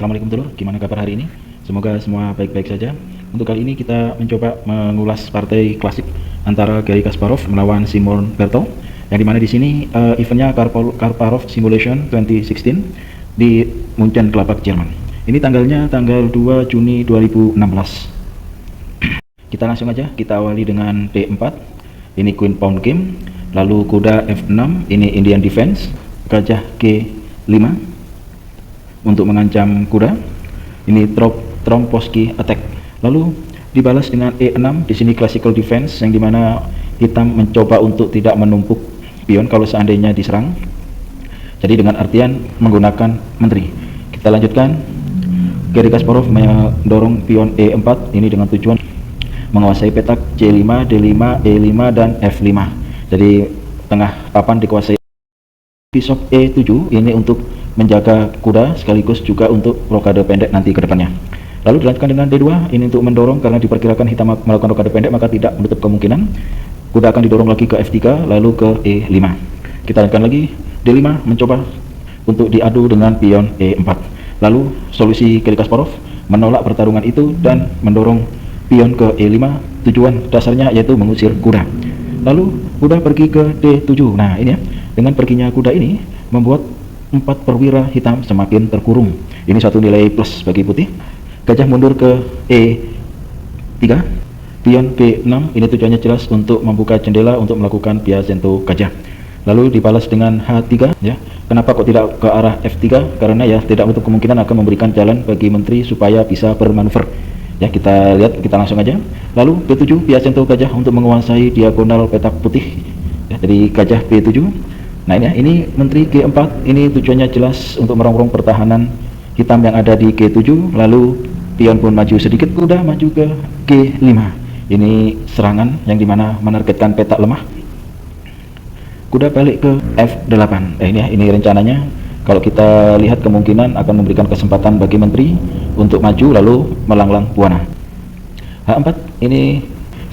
Assalamualaikum dulur, gimana kabar hari ini? Semoga semua baik-baik saja. Untuk kali ini kita mencoba mengulas partai klasik antara Garry Kasparov melawan Simon Berto, yang dimana di sini eventnya Kasparov Simulation 2016 di Munchen, Gladbach, Jerman. Ini tanggalnya tanggal 2 Juni 2016. Kita langsung aja, kita awali dengan D4. Ini Queen Pawn Game, lalu kuda F6, ini Indian Defense, gajah G5 untuk mengancam kuda. Ini Tromposky attack. Lalu dibalas dengan E6. Di sini classical defense, yang dimana hitam mencoba untuk tidak menumpuk pion kalau seandainya diserang. Jadi dengan artian menggunakan menteri. Kita lanjutkan. Garry Kasparov mendorong pion E4 ini dengan tujuan menguasai petak C5, D5, E5 dan F5. Jadi tengah papan dikuasai. Bishop E7 ini untuk menjaga kuda sekaligus juga untuk rokade pendek nanti ke depannya. Lalu dilanjutkan dengan D2 ini untuk mendorong, karena diperkirakan hitam melakukan rokade pendek maka tidak menutup kemungkinan kuda akan didorong lagi ke F3 lalu ke E5. Kita lanjutkan lagi D5 mencoba untuk diadu dengan pion E4. Lalu solusi Garry Kasparov menolak pertarungan itu dan mendorong pion ke E5. Tujuan dasarnya yaitu mengusir kuda. Lalu kuda pergi ke D7. Nah ini ya, dengan perginya kuda ini membuat 4 perwira hitam semakin terkurung. Ini satu nilai plus bagi putih. Gajah mundur ke E3, pion B6 ini tujuannya jelas untuk membuka jendela untuk melakukan piacento gajah. Lalu dibalas dengan H3 ya. Kenapa kok tidak ke arah F3? Karena ya tidak menutup kemungkinan akan memberikan jalan bagi menteri supaya bisa bermanuver. Ya, kita lihat, kita langsung aja. Lalu B7 piacento gajah untuk menguasai diagonal petak putih. Ya, jadi gajah B7. Nah ini ya, ini menteri G4 ini tujuannya jelas untuk merongrong pertahanan hitam yang ada di G7. Lalu pion pun maju sedikit, kuda maju ke G5. Ini serangan yang dimana menargetkan petak lemah. Kuda balik ke F8. Ini ya, ini rencananya kalau kita lihat kemungkinan akan memberikan kesempatan bagi menteri untuk maju lalu melanglang buana. H4 ini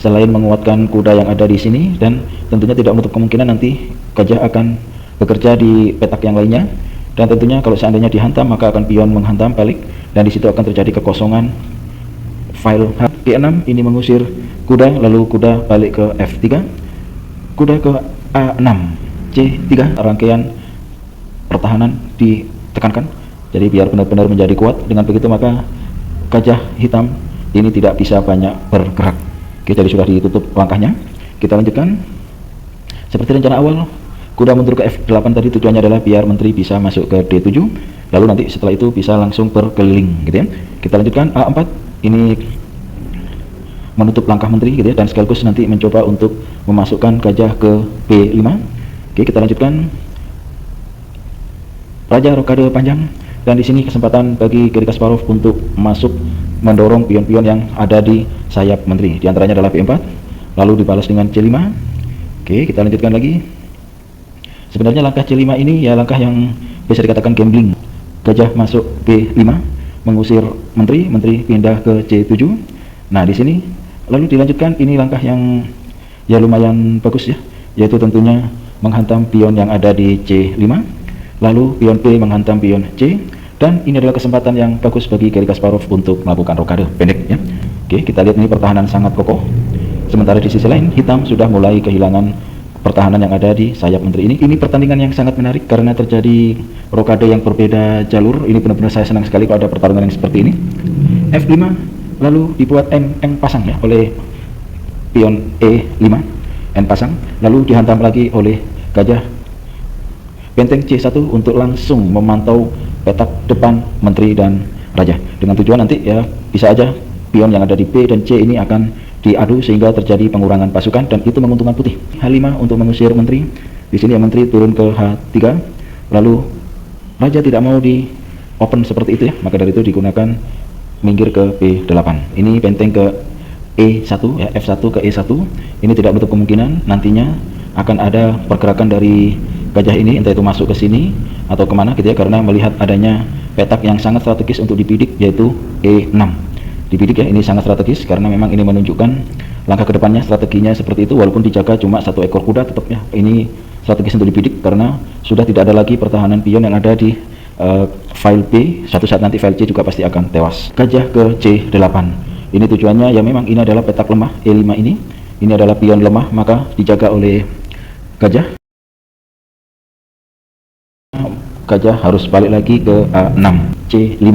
selain menguatkan kuda yang ada di sini, dan tentunya tidak menutup kemungkinan nanti gajah akan bekerja di petak yang lainnya, dan tentunya kalau seandainya dihantam maka akan pion menghantam balik, dan di situ akan terjadi kekosongan file. G6 ini mengusir kuda, lalu kuda balik ke F3, kuda ke A6, C3, rangkaian pertahanan ditekankan jadi biar benar-benar menjadi kuat. Dengan begitu maka gajah hitam ini tidak bisa banyak bergerak. Oke, jadi sudah ditutup langkahnya. Kita lanjutkan seperti rencana awal. Kuda mundur ke F8 tadi tujuannya adalah biar menteri bisa masuk ke D7, lalu nanti setelah itu bisa langsung berkeliling gitu ya. Kita lanjutkan A4 ini menutup langkah menteri gitu ya, dan sekaligus nanti mencoba untuk memasukkan gajah ke B5. Oke, kita lanjutkan raja rokade panjang, dan di sini kesempatan bagi Garry Kasparov untuk masuk mendorong pion-pion yang ada di sayap menteri. Di antaranya adalah B4, lalu dibalas dengan C5. Oke, kita lanjutkan lagi. Sebenarnya langkah C5 ini ya langkah yang bisa dikatakan gambling. Gajah masuk B5 mengusir menteri, menteri pindah ke C7. Nah, di sini lalu dilanjutkan ini langkah yang ya lumayan bagus ya, yaitu tentunya menghantam pion yang ada di C5. Lalu pion B menghantam pion C, dan ini adalah kesempatan yang bagus bagi Garry Kasparov untuk melakukan rokade pendek ya. Oke, kita lihat ini pertahanan sangat kokoh. Sementara di sisi lain hitam sudah mulai kehilangan pertahanan yang ada di sayap menteri ini. Ini pertandingan yang sangat menarik karena terjadi rokade yang berbeda jalur. Ini benar-benar saya senang sekali kalau ada pertarungan yang seperti ini. F5 lalu dibuat N pasang ya oleh pion E5, N pasang, lalu dihantam lagi oleh gajah benteng C1 untuk langsung memantau petak depan menteri dan raja, dengan tujuan nanti ya bisa aja pion yang ada di B dan C ini akan diadu sehingga terjadi pengurangan pasukan, dan itu menguntungkan putih. H5 untuk mengusir menteri. Di sini ya menteri turun ke H3, lalu raja tidak mau di open seperti itu ya, maka dari itu digunakan minggir ke B8. Ini benteng ke E1 ya, F1 ke E1. Ini tidak menutup kemungkinan nantinya akan ada pergerakan dari gajah ini, entah itu masuk ke sini atau kemana gitu ya, karena melihat adanya petak yang sangat strategis untuk dibidik, yaitu E6. Dibidik ya, ini sangat strategis karena memang ini menunjukkan langkah kedepannya, strateginya seperti itu. Walaupun dijaga cuma satu ekor kuda, tetap ya ini strategis untuk dibidik karena sudah tidak ada lagi pertahanan pion yang ada di file B, suatu saat nanti file C juga pasti akan tewas. Gajah ke C8. Ini tujuannya ya memang ini adalah petak lemah E5 ini. Ini adalah pion lemah, maka dijaga oleh gajah. Gajah harus balik lagi ke A6, C5,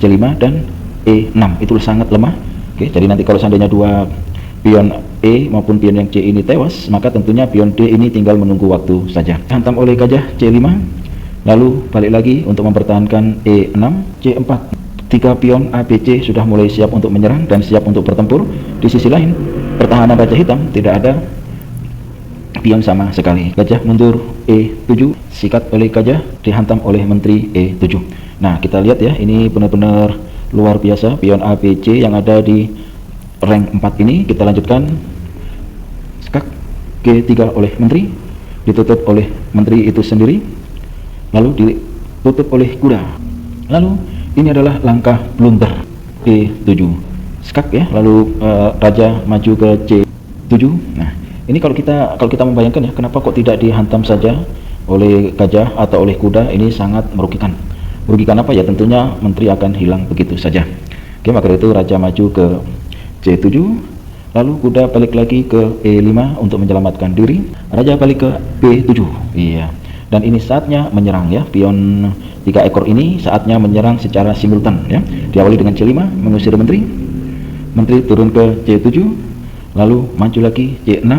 C5 dan E6 itu sangat lemah. Oke, jadi nanti kalau seandainya dua pion E maupun pion yang C ini tewas, maka tentunya pion D ini tinggal menunggu waktu saja. Hantam oleh gajah C5, lalu balik lagi untuk mempertahankan E6, C4. Tiga pion A, B, C sudah mulai siap untuk menyerang dan siap untuk bertempur. Di sisi lain, pertahanan Raja Hitam tidak ada pion sama sekali. Gajah mundur E7, sikat oleh gajah, dihantam oleh menteri E7. Nah, kita lihat ya, ini benar-benar luar biasa pion A, B, C yang ada di rank 4 ini. Kita lanjutkan. Skak G3 oleh menteri, ditutup oleh menteri itu sendiri, lalu ditutup oleh kuda. Lalu ini adalah langkah blunder E7, skak ya, lalu raja maju ke C7. Nah, ini kalau kita membayangkan ya, kenapa kok tidak dihantam saja oleh gajah atau oleh kuda, ini sangat merugikan. Merugikan apa ya? Tentunya menteri akan hilang begitu saja. Oke, maka itu raja maju ke C7, lalu kuda balik lagi ke E5 untuk menyelamatkan diri. Raja balik ke B7. Iya. Dan ini saatnya menyerang ya, pion 3 ekor ini saatnya menyerang secara simultan ya. Diawali dengan C5 mengusir menteri. Menteri turun ke C7, lalu maju lagi C6,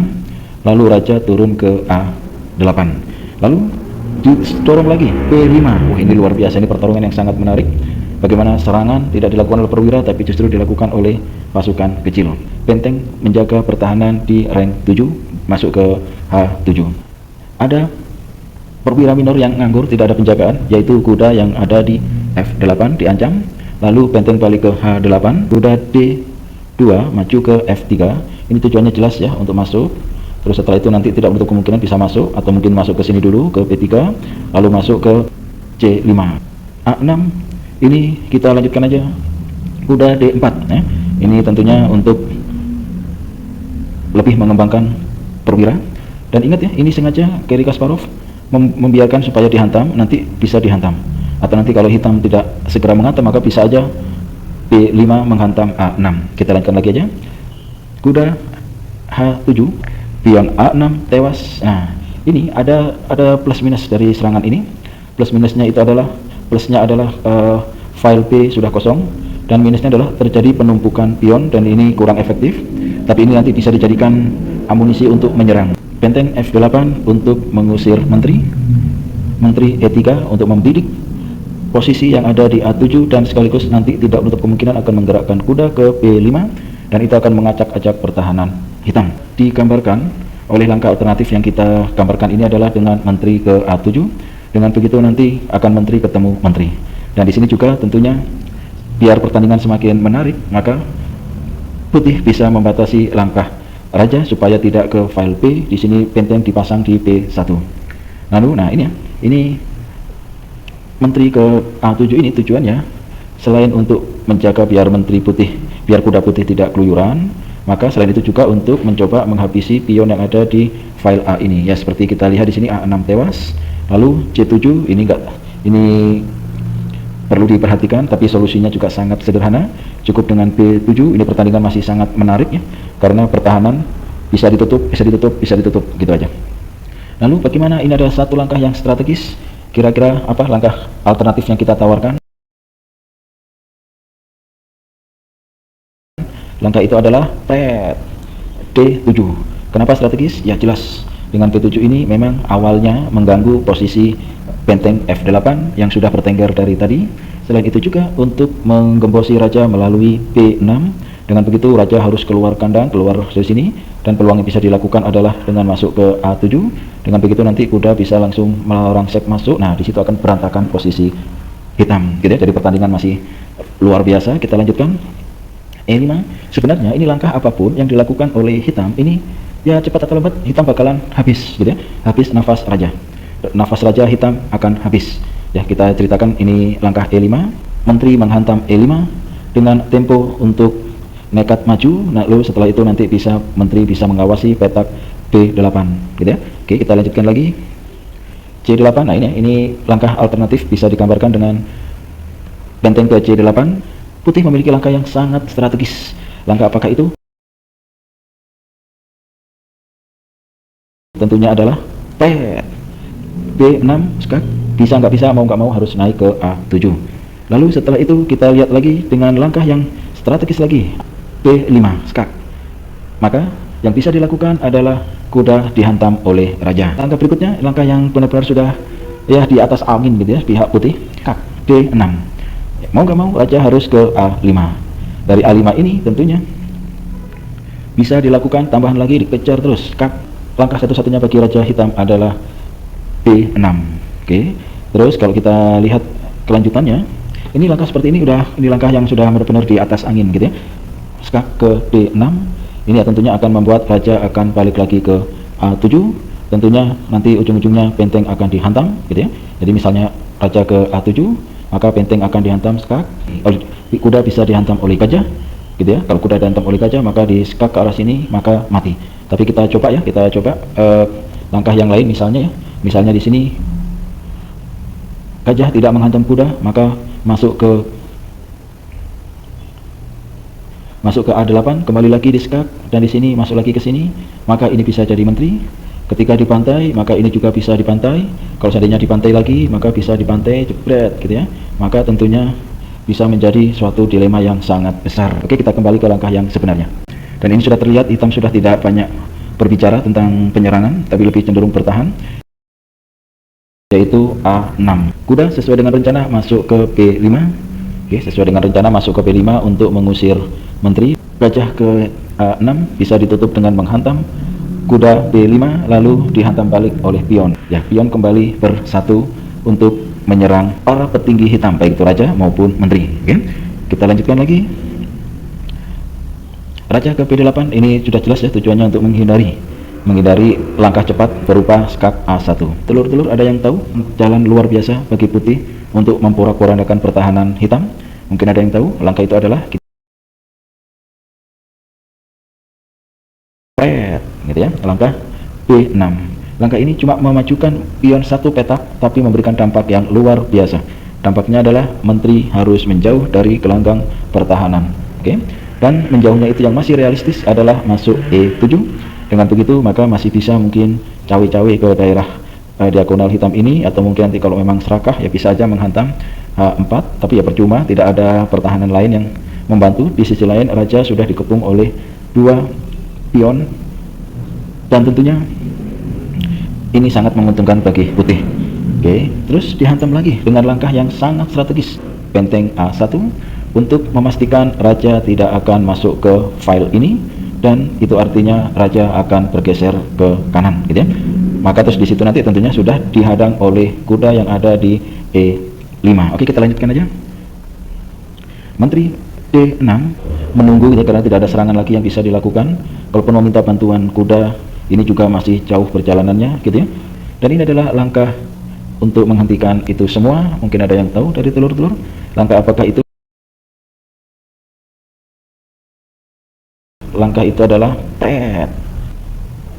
lalu raja turun ke A8. Lalu dorong lagi B5. Wah, ini luar biasa, ini pertarungan yang sangat menarik. Bagaimana serangan tidak dilakukan oleh perwira tapi justru dilakukan oleh pasukan kecil. Benteng menjaga pertahanan di rank 7 masuk ke H7. Ada perwira minor yang nganggur, tidak ada penjagaan, yaitu kuda yang ada di F8 diancam. Lalu benteng balik ke H8, kuda D2 maju ke F3. Ini tujuannya jelas ya, untuk masuk. Terus setelah itu nanti tidak menutup kemungkinan bisa masuk, atau mungkin masuk ke sini dulu ke P3, lalu masuk ke C5. A6 ini kita lanjutkan aja, kuda D4 ya. Ini tentunya untuk lebih mengembangkan perwira. Dan ingat ya, ini sengaja Garry Kasparov membiarkan supaya dihantam, nanti bisa dihantam. Atau nanti kalau hitam tidak segera menghantam, maka bisa aja B5 menghantam A6. Kita lanjutkan lagi aja. Kuda H7, pion A6 tewas. Nah, ini ada plus minus dari serangan ini. Plus minusnya itu adalah, plusnya adalah file B sudah kosong, dan minusnya adalah terjadi penumpukan pion dan ini kurang efektif. Tapi ini nanti bisa dijadikan amunisi untuk menyerang. Benteng F8 untuk mengusir menteri, menteri E3 untuk membidik posisi yang ada di A7, dan sekaligus nanti tidak menutup kemungkinan akan menggerakkan kuda ke B5, dan itu akan mengacak-acak pertahanan hitam. Digambarkan oleh langkah alternatif yang kita gambarkan ini adalah dengan menteri ke A7. Dengan begitu nanti akan menteri ketemu menteri, dan di sini juga tentunya biar pertandingan semakin menarik, maka putih bisa membatasi langkah raja supaya tidak ke file B. Di sini benteng dipasang di B1. Lalu nah ini ya, ini menteri ke A7 ini tujuannya selain untuk menjaga biar menteri putih, biar kuda putih tidak keluyuran, maka selain itu juga untuk mencoba menghabisi pion yang ada di file A ini ya. Seperti kita lihat di sini A6 tewas, lalu C7 ini perlu diperhatikan, tapi solusinya juga sangat sederhana. Cukup dengan B7. Ini pertandingan masih sangat menarik ya, karena pertahanan bisa ditutup, bisa ditutup, bisa ditutup, gitu aja. Lalu bagaimana? Ini ada satu langkah yang strategis. Kira-kira apa langkah alternatif yang kita tawarkan? Langkah itu adalah D7. Kenapa strategis? Ya jelas, dengan D7 ini memang awalnya mengganggu posisi benteng F8 yang sudah bertengger dari tadi. Selain itu juga untuk menggembosi raja melalui B6. Dengan begitu raja harus keluar kandang, keluar dari sini, dan peluang yang bisa dilakukan adalah dengan masuk ke A7. Dengan begitu nanti kuda bisa langsung merangsek masuk. Nah, di situ akan berantakan posisi hitam, gitu ya. Jadi pertandingan masih luar biasa. Kita lanjutkan. E5. Sebenarnya ini langkah apapun yang dilakukan oleh hitam ini ya cepat atau lambat hitam bakalan habis, gitu ya. Habis nafas raja. Nafas raja hitam akan habis. Ya, kita ceritakan ini langkah E5. Menteri menghantam E5 dengan tempo untuk nekat maju. Nah, lalu setelah itu nanti menteri bisa mengawasi petak B8, gitu ya. Oke, kita lanjutkan lagi. C8. Nah, ini langkah alternatif bisa digambarkan dengan benteng ke C8. Putih memiliki langkah yang sangat strategis. Langkah apakah itu? Tentunya adalah pet B6 skak. Bisa nggak bisa, mau nggak mau harus naik ke A7. Lalu setelah itu kita lihat lagi dengan langkah yang strategis lagi, B5 skak. Maka yang bisa dilakukan adalah kuda dihantam oleh raja. Langkah berikutnya, langkah yang benar-benar sudah ya di atas angin gitu ya, pihak putih, skak D6. Mau nggak mau raja harus ke A5. Dari A5 ini tentunya bisa dilakukan tambahan lagi, dikejar terus skak. Langkah satu-satunya bagi raja hitam adalah B6. Oke. Terus kalau kita lihat kelanjutannya, ini langkah seperti ini langkah yang sudah benar-benar di atas angin gitu ya. Skak ke D6. Ini tentunya akan membuat raja akan balik lagi ke A7. Tentunya nanti ujung-ujungnya benteng akan dihantam gitu ya. Jadi misalnya raja ke A7, maka benteng akan dihantam skak. Kuda bisa dihantam oleh gajah gitu ya. Kalau kuda dihantam oleh gajah, maka di skak ke arah sini maka mati. Tapi kita coba ya, langkah yang lain misalnya ya. Misalnya di sini gajah tidak menghantam kuda, maka masuk ke A8, kembali lagi di skak, dan di sini masuk lagi ke sini, maka ini bisa jadi menteri. Ketika dipantai, maka ini juga bisa dipantai. Kalau seandainya dipantai lagi, maka bisa dipantai jebret gitu ya. Maka tentunya bisa menjadi suatu dilema yang sangat besar. Oke, kita kembali ke langkah yang sebenarnya. Dan ini sudah terlihat hitam sudah tidak banyak berbicara tentang penyerangan, tapi lebih cenderung bertahan, yaitu A6. Kuda sesuai dengan rencana masuk ke B5. Oke, sesuai dengan rencana masuk ke B5 untuk mengusir menteri. Gajah ke A6 bisa ditutup dengan menghantam kuda B5, lalu dihantam balik oleh pion. Ya, pion kembali bersatu untuk menyerang para petinggi hitam, baik itu raja maupun menteri. Oke, kita lanjutkan lagi. Raja ke B8 ini sudah jelas ya, tujuannya untuk menghindari langkah cepat berupa skak A1. Telur-telur, ada yang tahu jalan luar biasa bagi putih untuk memporak-porandakan pertahanan hitam? Mungkin ada yang tahu. Langkah itu adalah gitu ya, langkah B6. Langkah ini cuma memajukan pion satu petak, tapi memberikan dampak yang luar biasa. Dampaknya adalah menteri harus menjauh dari gelanggang pertahanan. Oke. Dan menjauhnya itu yang masih realistis adalah masuk E7. Dengan begitu maka masih bisa mungkin cawe-cawe ke daerah diagonal hitam ini, atau mungkin nanti kalau memang serakah ya bisa aja menghantam H4, tapi ya percuma, tidak ada pertahanan lain yang membantu. Di sisi lain raja sudah dikepung oleh dua pion, dan tentunya ini sangat menguntungkan bagi putih. Oke, terus dihantam lagi dengan langkah yang sangat strategis, benteng A1, untuk memastikan raja tidak akan masuk ke file ini, dan itu artinya raja akan bergeser ke kanan gitu ya. Maka terus di situ nanti tentunya sudah dihadang oleh kuda yang ada di E5. Oke, kita lanjutkan aja. Menteri D6 menunggu ya, karena tidak ada serangan lagi yang bisa dilakukan. Kalaupun meminta bantuan kuda, ini juga masih jauh perjalanannya gitu ya. Dan ini adalah langkah untuk menghentikan itu semua. Mungkin ada yang tahu dari telur-telur langkah apakah itu? Langkah itu adalah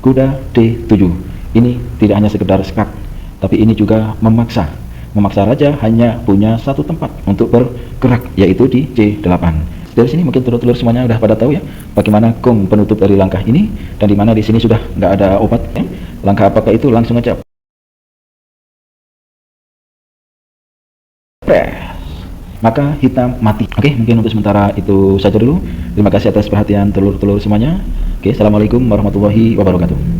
kuda D7. Ini tidak hanya sekedar skak, tapi ini juga memaksa raja hanya punya satu tempat untuk bergerak, yaitu di C8. Dari sini mungkin telur-telur semuanya udah pada tahu ya bagaimana gong penutup dari langkah ini, dan dimana di sini sudah nggak ada obat ya. Langkah apakah itu? Langsung aja maka hitam mati. Oke, mungkin untuk sementara itu saja dulu. Terima kasih atas perhatian telur-telur semuanya. Oke, assalamualaikum warahmatullahi wabarakatuh.